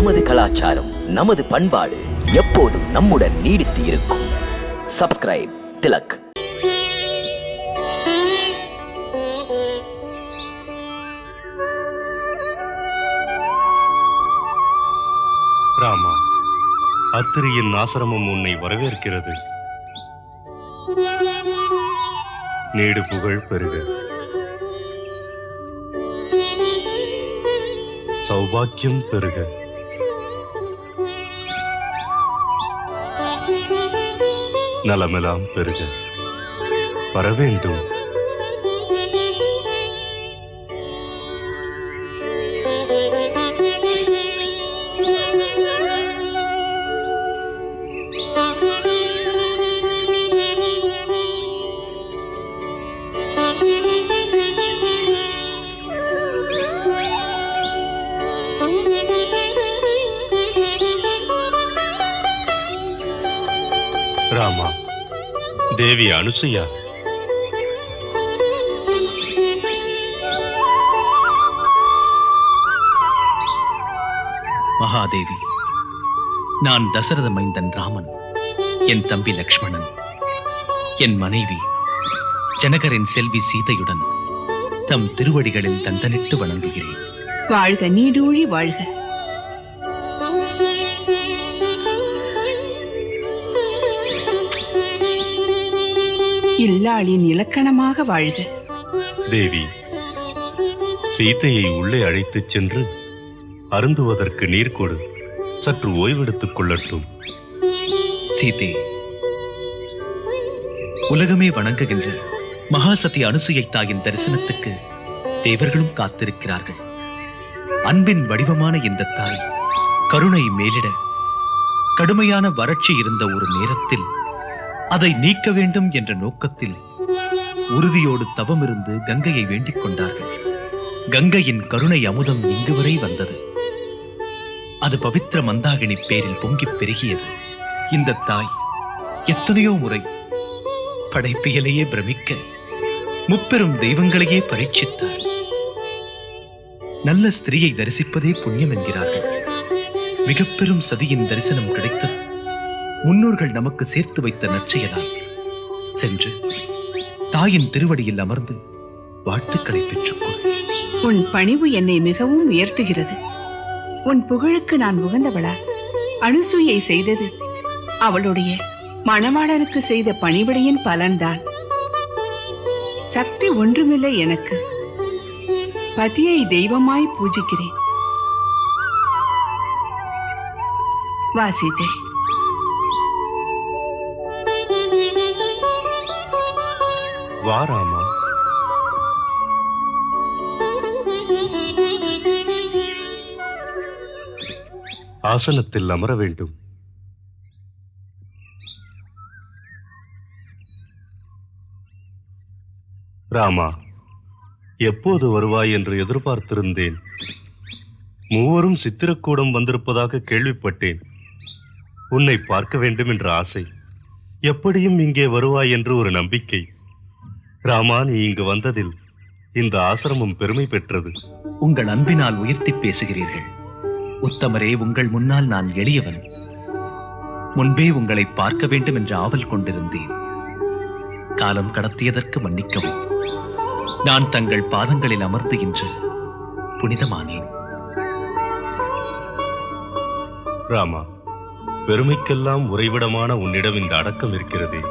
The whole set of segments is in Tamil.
நமது கலாச்சாரம், நமது பண்பாடு எப்போதும் நம்முடன் நீடித்து இருக்கும். சப்ஸ்கிரைப் திலக். ராமா, அத்திரியின் ஆசிரமம் உன்னை வரவேற்கிறது. நீடு புகழ் பெறுக, சௌபாக்கியம் பெறுக. நலமெல்லாம் பெறுக, வரவேண்டும். ராமா, தேவி அனுசுயா, மகாதேவி, நான் தசரத மைந்தன் ராமன், என் தம்பி லக்ஷ்மணன், என் மனைவி ஜனகரின் செல்வி சீதையுடன் தம் திருவடிகளில் தந்தனிட்டு வணங்குகிறேன். வாழ்க, நீடூழி வாழ்க. இல்லாளின் இலக்கணமாக வாழ்க. தேவி, சீதையை உள்ளே அழைத்துச் சென்று அருந்துவதற்கு நீர் கொடு. சற்று ஓய்வெடுத்துக் கொள்ளட்டும். சீதே, உலகமே வணங்குகின்ற மகாசதி அனுசுயை தாயின் தரிசனத்துக்கு தேவர்களும் காத்திருக்கிறார்கள். அன்பின் வடிவமான இந்த தாய் கருணை மேலிட கடுமையான வறட்சி இருந்த ஒரு நேரத்தில் அதை நீக்க வேண்டும் என்ற நோக்கத்தில் உறுதியோடு தவமிருந்து கங்கையை வேண்டிக் கொண்டார்கள். கங்கையின் கருணை அமுதம் இங்கு வரை வந்தது. அது பவித்திர மந்தாகினி பேரில் பொங்கிப் பெருகியது. இந்த தாய் எத்தனையோ முறை படைப்பியலையே பிரமிக்க முப்பெரும் தெய்வங்களையே பரீட்சித்தார். நல்ல ஸ்திரீயை தரிசிப்பதே புண்ணியம் என்கிறார்கள். மிக பெரும் சதியின் தரிசனம் கிடைத்தது. முன்னோர்கள் நமக்கு சேர்த்து வைத்த நற்செயலால் சென்று தாயின் திருவடியில் அமர்ந்து வாழ்த்துக்களை பெற்றுக்கொள். உன் பணிவு என்னை மிகவும் உயர்த்துகிறது. உன் புகழுக்கு நான் உகந்தவளா? அனுசூயை செய்தது அவளுடைய மணவாளனுக்கு செய்த பணிவிடையின் பலன்தான். சக்தி ஒன்றுமில்லை எனக்கு. பதியை தெய்வமாய் பூஜிக்கிறேன். வா சீதை. வா ராமா. ஆசனத்தில் அமர வேண்டும். ராமா, எப்போது வருவாய் என்று எதிர்பார்த்திருந்தேன். மூவரும் சித்திரக்கூடம் வந்திருப்பதாக கேள்விப்பட்டேன். உன்னை பார்க்க வேண்டும் என்ற ஆசை, எப்படியும் இங்கே வருவாய் என்று ஒரு நம்பிக்கை. ராமா, நீ இங்கு வந்ததில் இந்த ஆசிரமம் பெருமை பெற்றது. உங்கள் அன்பினால் உயர்த்தி பேசுகிறீர்கள். உத்தமரே, உங்கள் முன்னால் நான் எளியவன். முன்பே உங்களை பார்க்க வேண்டும் என்ற ஆவல் கொண்டிருந்தேன். காலம் கடத்தியதற்கு மன்னிக்கவும். நான் தங்கள் பாதங்களில் அமர்ந்து இன்று புனிதமானேன். ராமா, பெருமைக்கெல்லாம் உறைவிடமான உன்னிடம் இந்த அடக்கம் இருக்கிறதே.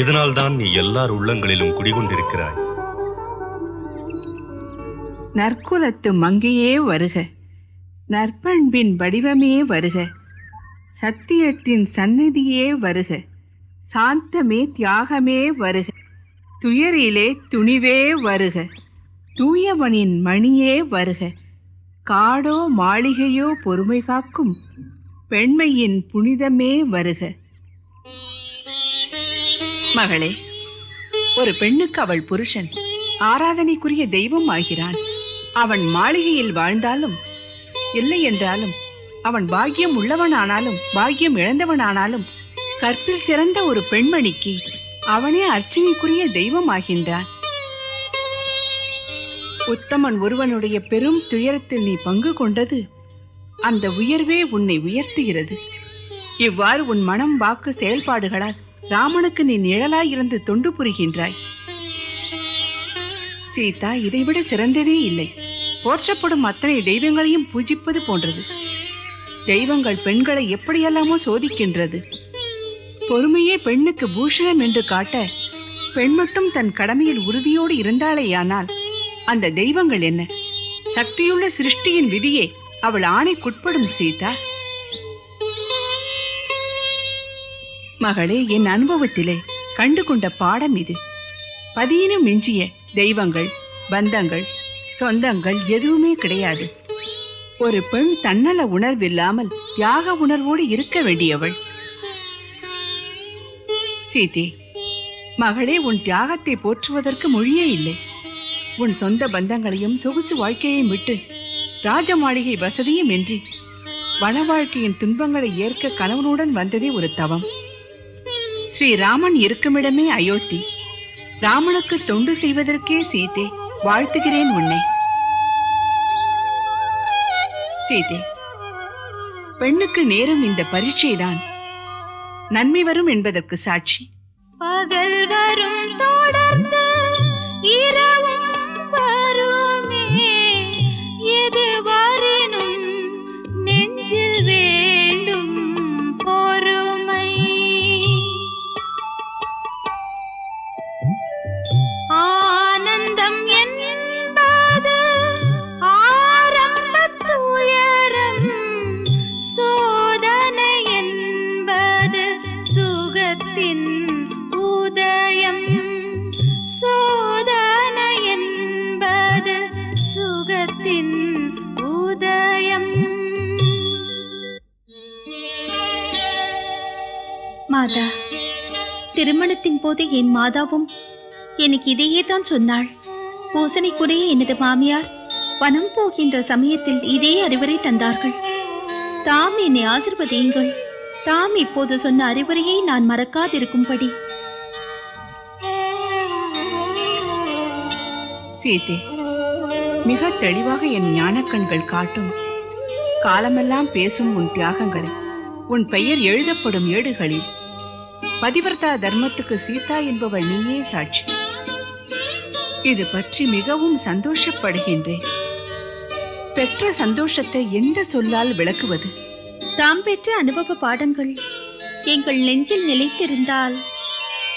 இதனால் தான் நீ எல்லார் உள்ளங்களிலும் குடிகொண்டிருக்கிறாய். நற்குலத்து மங்கையே வருக, நற்பண்பின் வடிவமே வருக, சத்தியத்தின் சந்நிதியே வருக, சாந்தமே தியாகமே வருக, துயரிலே துணிவே வருக, தூயவனின் மணியே வருக, காடோ மாளிகையோ பொறுமை காக்கும் பெண்மையின் புனிதமே வருக. மகளே, ஒரு பெண்ணுக்கு அவள் புருஷன் ஆராதனைக்குரிய தெய்வம் ஆகிறான். அவன் மாளிகையில் வாழ்ந்தாலும் இல்லை என்றாலும், அவன் பாக்கியம் உள்ளவனானாலும் பாக்கியம் இழந்தவனானாலும், கற்பில் சிறந்த ஒரு பெண்மணிக்கு அவனே அர்ச்சனைக்குரிய தெய்வம் ஆகின்றான். உத்தமன் ஒருவனுடைய பெரும் துயரத்தில் நீ பங்கு கொண்டது அந்த உயர்வே உன்னை உயர்த்துகிறது. இவ்வாறு உன் மனம் வாக்கு செயல்பாடுகளால் ராமனுக்கு நீ நிழலாயிருந்து தொண்டு புரிகின்றாய். சீதா, இதைவிட சிறந்ததே இல்லை. போற்றப்படும் அத்தனை தெய்வங்களையும் பூஜிப்பது போன்றது. தெய்வங்கள் பெண்களை எப்படியெல்லாமோ சோதிக்கின்றது. பொறுமையே பெண்ணுக்கு பூஷணம் என்று காட்ட பெண் மட்டும் தன் கடமையில் உறுதியோடு இருந்தாளேயானால் அந்த தெய்வங்கள் என்ன? சக்தியுள்ள சிருஷ்டியின் விதியே அவள் ஆணைக்குட்படும். சீதா மகளே, என் அனுபவத்திலே கண்டு கொண்ட பாடம் இது. பதியினும் மிஞ்சிய தெய்வங்கள், பந்தங்கள், சொந்தங்கள் எதுவுமே கிடையாது. ஒரு பெண் தன்னல உணர்வில்லாமல் தியாக உணர்வோடு இருக்க வேண்டியவள். சீதே மகளே, உன் தியாகத்தை போற்றுவதற்கு மொழியே இல்லை. உன் சொந்த பந்தங்களையும் சொகுசு வாழ்க்கையையும் விட்டு ராஜ மாளிகை வசதியும் இன்றி வன வாழ்க்கையின் துன்பங்களை ஏற்க கணவனுடன் வந்ததே ஒரு தவம். ஸ்ரீராமன் இருக்குமிடமே அயோத்தி. ராமனுக்கு தொண்டு செய்வதற்கே சீதே வாழ்த்துகிறேன் உன்னை. சீதே, பெண்ணுக்கு நேரும் இந்த பரீட்சைதான் நன்மை வரும் என்பதற்கு சாட்சி. பகல் வரும் தொடர்ந்து இரவும் வருமே, எது வரினும் நெஞ்சில் வேண்டும் பொறுமை. ஆனந்தம் என்பது ஆரம்பத் துயரம், சோதனை என்பது சுகத்தின் உதயம். சோதனை என்பது சுகத்தின் உதயம். மாதா, திருமணத்தின் போது என் மாதாவும் எனக்கு இதையே தான் சொன்னாள். பூசணைக்குரிய எனது மாமியார் வனம் போகின்ற சமயத்தில் இதே அறிவுரை தந்தார்கள். தாம் என்னை ஆசிர்வதியுங்கள். தாம் இப்போது சொன்ன அறிவுரையை நான் மறக்காதிருக்கும்படி. சீதே, மிக தெளிவாக என் ஞானக்கண்கள் காட்டும். காலமெல்லாம் பேசும் உன் தியாகங்களை, உன் பெயர் எழுதப்படும் ஏடுகளில் பதிவர்த்தா தர்மத்துக்கு சீதா என்பவள் நீயே சாட்சி. இது பற்றி மிகவும் சந்தோஷப்படுகின்றேன். பெற்ற சந்தோஷத்தை எந்த சொல்லால் விளக்குவது? தாம் பெற்ற அனுபவ பாடங்கள் எங்கள் நெஞ்சில் நிலைத்திருந்தால்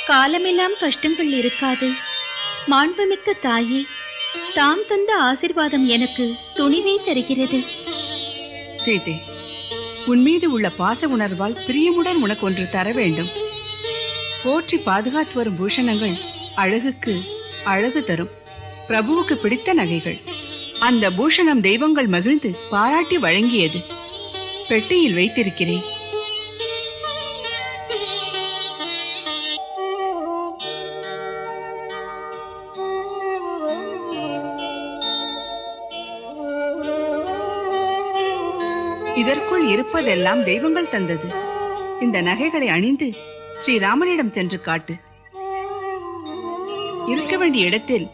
காலமெல்லாம் கஷ்டங்கள் இருக்காது. மாண்புமிக்க தாயே, தாம் தந்த ஆசீர்வாதம் எனக்கு துணிவை தருகிறது. சீதே, உன் மீது உள்ள பாச உணர்வால் பிரியமுடன் உனக்கு ஒன்று தர வேண்டும். போற்றி பாதுகாத்து வரும் பூஷணங்கள் அழகுக்கு அழகு தரும். பிரபுவுக்கு பிடித்த நகைகள். அந்த பூஷணம் தெய்வங்கள் மகிழ்ந்து பாராட்டி வழங்கியது. பெட்டியில் வைத்திருக்கிறேன். இதற்குள் இருப்பதெல்லாம் தெய்வங்கள் தந்தது. இந்த நகைகளை அணிந்து ஸ்ரீராமனிடம் சென்று காட்டு. இருக்க வேண்டிய இடத்தில்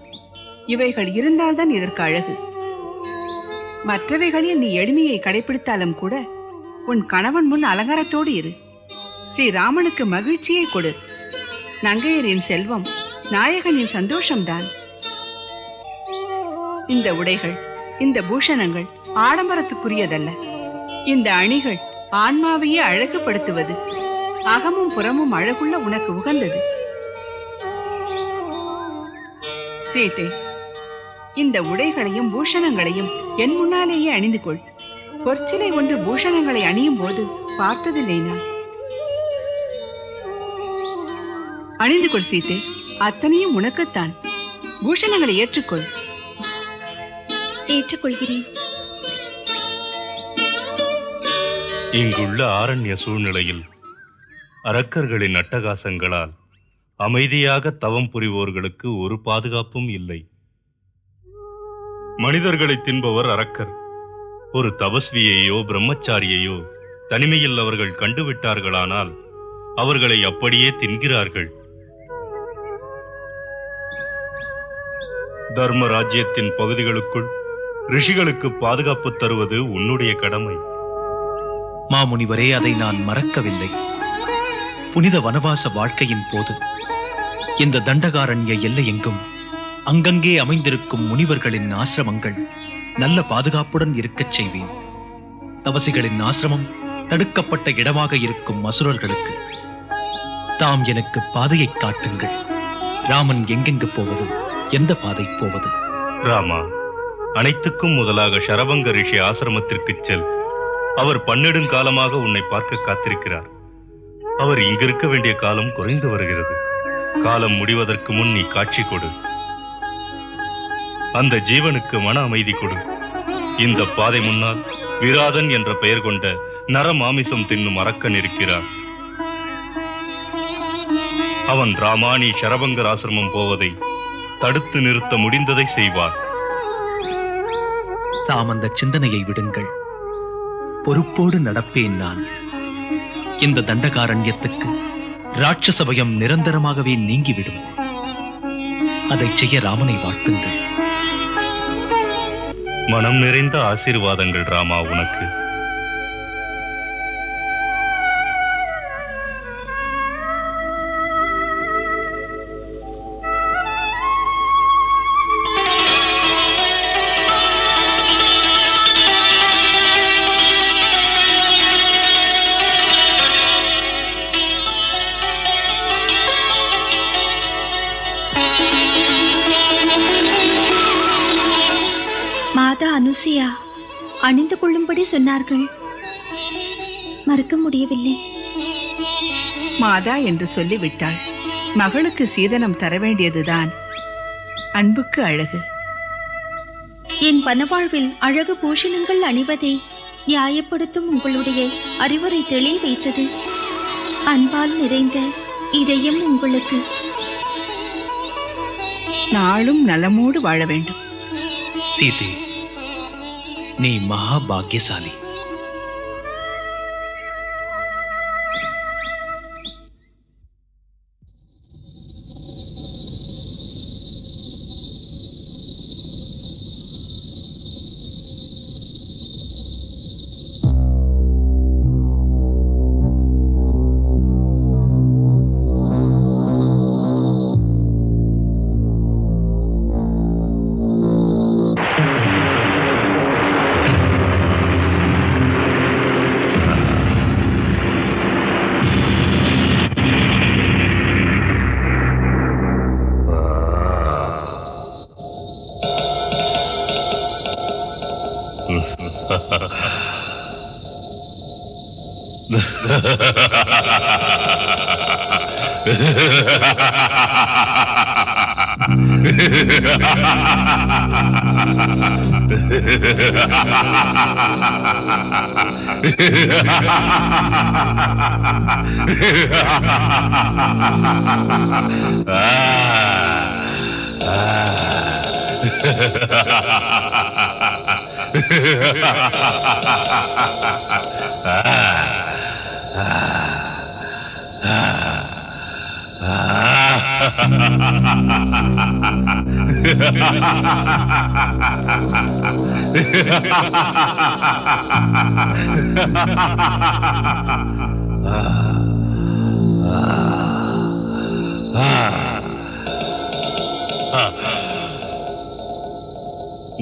இவைகள் இருந்தால்தான் இதற்கு அழகு. மற்றவைகளில் நீ எளிமையை கடைபிடித்தாலும் கூட உன் கணவன் முன் அலங்காரத்தோடு இரு. ஸ்ரீராமனுக்கு மகிழ்ச்சியை கொடு. நங்கையரின் செல்வம் நாயகனின் சந்தோஷம்தான். இந்த உடைகள், இந்த பூஷணங்கள் ஆடம்பரத்துக்குரியதல்ல. இந்த அணிகள் ஆன்மாவையே அழகுபடுத்துவது. அகமும் புறமும் அழகுள்ள உனக்கு உகந்தது. சீதே, இந்த உடைகளையும் பூஷணங்களையும் என் முன்னாலேயே அணிந்து கொள். பொற்சிலை ஒன்று பூஷணங்களை அணியும் போது பார்த்ததில்லை நான். அணிந்து கொள் சீதே, அத்தனையும் உனக்குத்தான். பூஷணங்களை ஏற்றுக்கொள். ஏற்றுக்கொள்கிறேன். இங்குள்ள ஆரண்ய சூழ்நிலையில் அரக்கர்களின் அட்டகாசங்களால் அமைதியாக தவம் புரிவோர்களுக்கு ஒரு பாதுகாப்பும் இல்லை. மனிதர்களை தின்பவர் அரக்கர். ஒரு தபஸ்வியையோ பிரம்மச்சாரியையோ தனிமையில் அவர்கள் கண்டுவிட்டார்களானால் அவர்களை அப்படியே தின்கிறார்கள். தர்ம ராஜ்யத்தின் பகுதிகளுக்குள் ரிஷிகளுக்கு பாதுகாப்பு தருவது உன்னுடைய கடமை. மாமுனிவரே, அதை நான் மறக்கவில்லை. புனித வனவாச வாழ்க்கையின் போது இந்த தண்டகாரண்ய எல்லையெங்கும் அங்கங்கே அமைந்திருக்கும் முனிவர்களின் ஆசிரமங்கள் நல்ல பாதுகாப்புடன் இருக்கச் செய்வேன். தவசிகளின் ஆசிரமம் தடுக்கப்பட்ட இடமாக இருக்கும் அசுரர்களுக்கு தாம் எனக்கு பாதையை காட்டுங்கள். ராமன் எங்கெங்கு போவது, எந்த பாதை போவது? ராமா, அனைத்துக்கும் முதலாக சரபங்க ரிஷி ஆசிரமத்திற்கு செல். அவர் பன்னெடுங்காலமாக உன்னை பார்க்க காத்திருக்கிறார். அவர் இங்கிருக்க வேண்டிய காலம் குறைந்து வருகிறது. காலம் முடிவதற்கு முன் நீ காட்சி கொடு. அந்த ஜீவனுக்கு மன அமைதி கொடு. இந்த பாதை முன்னால் விராதன் என்ற பெயர் கொண்ட நரமாமிசம் தின்னும் அரக்கன் இருக்கிறான். அவன் ராமானி சரபங்கர் ஆசிரமம் போவதை தடுத்து நிறுத்த முடிந்ததை செய்வார். தாம் அந்த சிந்தனையை விடுங்கள். பொறுப்போடு நடப்பேன் நான். இந்த தண்டகாரண்யத்துக்கு ராட்சச பயம் நிரந்தரமாகவே நீங்கிவிடும். அதை செய்ய ராமனை வாழ்த்துங்கள். மனம் நிறைந்த ஆசீர்வாதங்கள் ராமா உனக்கு. மாதா அனுசியா அணிந்து கொள்ளும்படி சொன்னார்கள். மறுக்க முடியவில்லை. மாதா என்று சொல்லிவிட்டாள். மகளுக்கு சீதனம் தர வேண்டியதுதான் அன்புக்கு அழகு. என் வனவாழ்வில் அழகு பூஷணங்கள் அணிவதை நியாயப்படுத்தும் உங்களுடைய அறிவுரை தெளிய வைத்தது. அன்பால் நிறைந்த இதயம் உங்களுக்கு. நாளும் நலமோடு வாழ வேண்டும். சீதே, நீ மகாபாகியசாலி.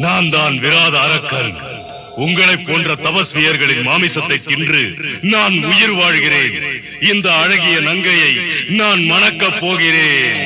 நான் தான் விராத அரக்கன். உங்களைப் போன்ற தபஸ்வியர்களின் மாமிசத்தை தின்று நான் உயிர் வாழ்கிறேன். இந்த அழகிய நங்கையை நான் மணக்கப் போகிறேன்.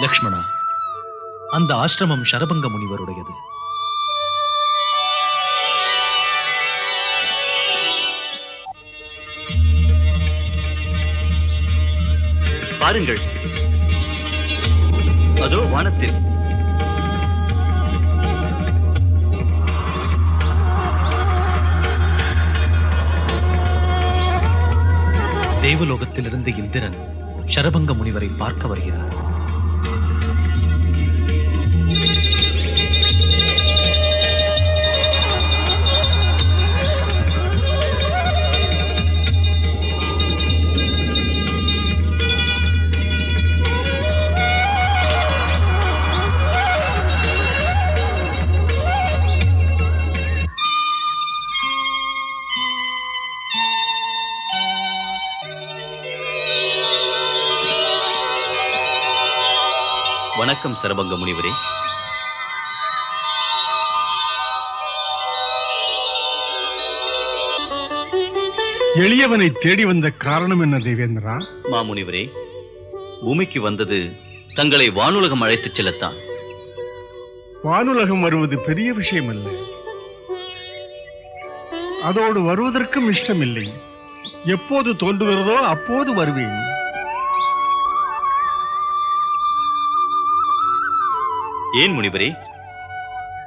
லக்ஷ்மணா, அந்த ஆசிரமம் சரபங்க முனிவருடையது. பாருங்கள், அதோ வானத்தில் தேவலோகத்திலிருந்து இந்திரன் சரபங்க முனிவரை பார்க்க வருகிறார். வணக்கம் சரபங்க முனிவரே. எளியவனை தேடி வந்த காரணம் என்ன தேவேந்திரா? மாமுனிவரே, பூமிக்கு வந்தது தங்களை வானுலகம் அழைத்துச் செல்லத்தான். வானுலகம் வருவது பெரிய விஷயம் அல்ல. அதோடு வருவதற்கும் இஷ்டமில்லை. எப்போது தோன்றுகிறதோ அப்போது வருவேன். ஏன் முனிவரே,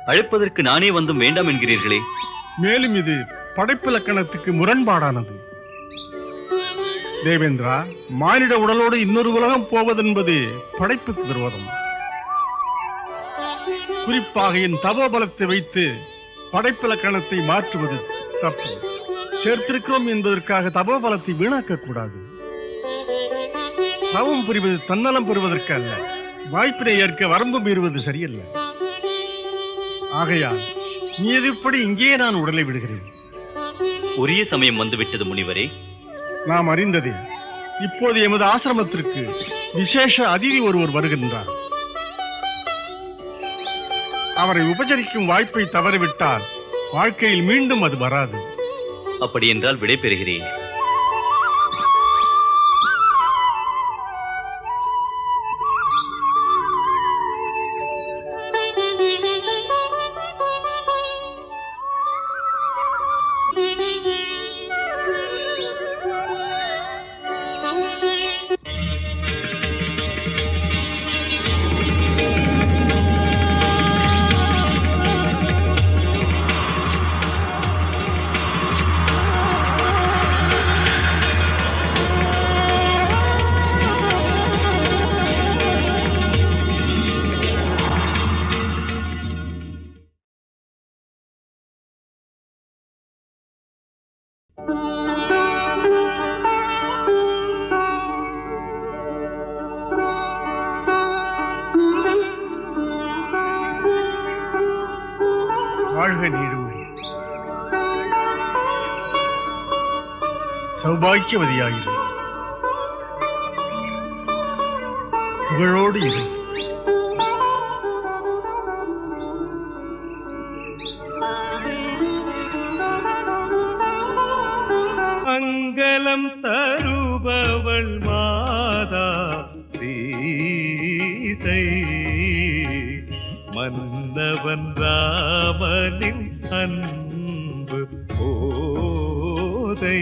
அழைப்பதற்கு நானே வந்தும் வேண்டாம் என்கிறீர்களே? மேலும் இது படைப்பிலக்கணத்துக்கு முரண்பாடானது. தேவேந்திரா, மானிட உடலோடு இன்னொரு உலகம் போவதென்பது படைப்புக்கு விரோதம். குறிப்பாக என் தவோபலத்தை வைத்து படைப்பிலக்கணத்தை மாற்றுவது தப்பு. சேர்த்திருக்கிறோம் என்பதற்காக தவோபலத்தை வீணாக்க கூடாது. தவம் புரிவது தன்னலம் பெறுவதற்கு அல்ல, வாய்ப்பினை ஏற்க வரம்பு மீறுவது சரியல்ல. ஆகையால் நீ எதுப்படி இங்கேயே நான் உடலை விடுகிறேன். உரிய சமயம் வந்துவிட்டது முனிவரே. நாம் அறிந்ததே, இப்போது எமது ஆசிரமத்திற்கு விசேஷ அதிதி ஒருவர் வருகின்றார். அவரை உபசரிக்கும் வாய்ப்பை தவறிவிட்டால் வாழ்க்கையில் மீண்டும் அது வராது. அப்படி என்றால் விடை பெறுகிறேன். வாழ்க நீடூழி, சௌபாக்கியவதியாயிரு, புகழோடு இரு. மங்களம் தருபவள் மாதா, மன்னவன் ராமனின் அன்பு போதை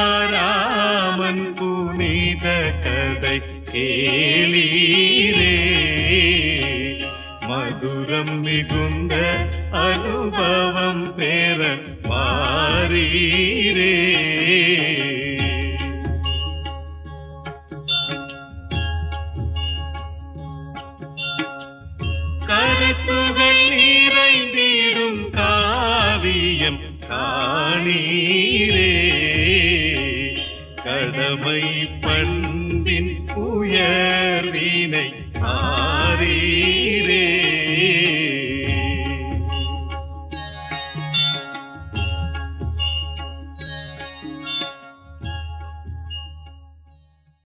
சீதாராமன் புனித கதை கேளீரே மதுரம் மிகுந்த அனுபவம் பெற மாறீரே கருத்துகள் நிறைந்திடும் காவியம் காணீரே கடமை பண்பின் உயர்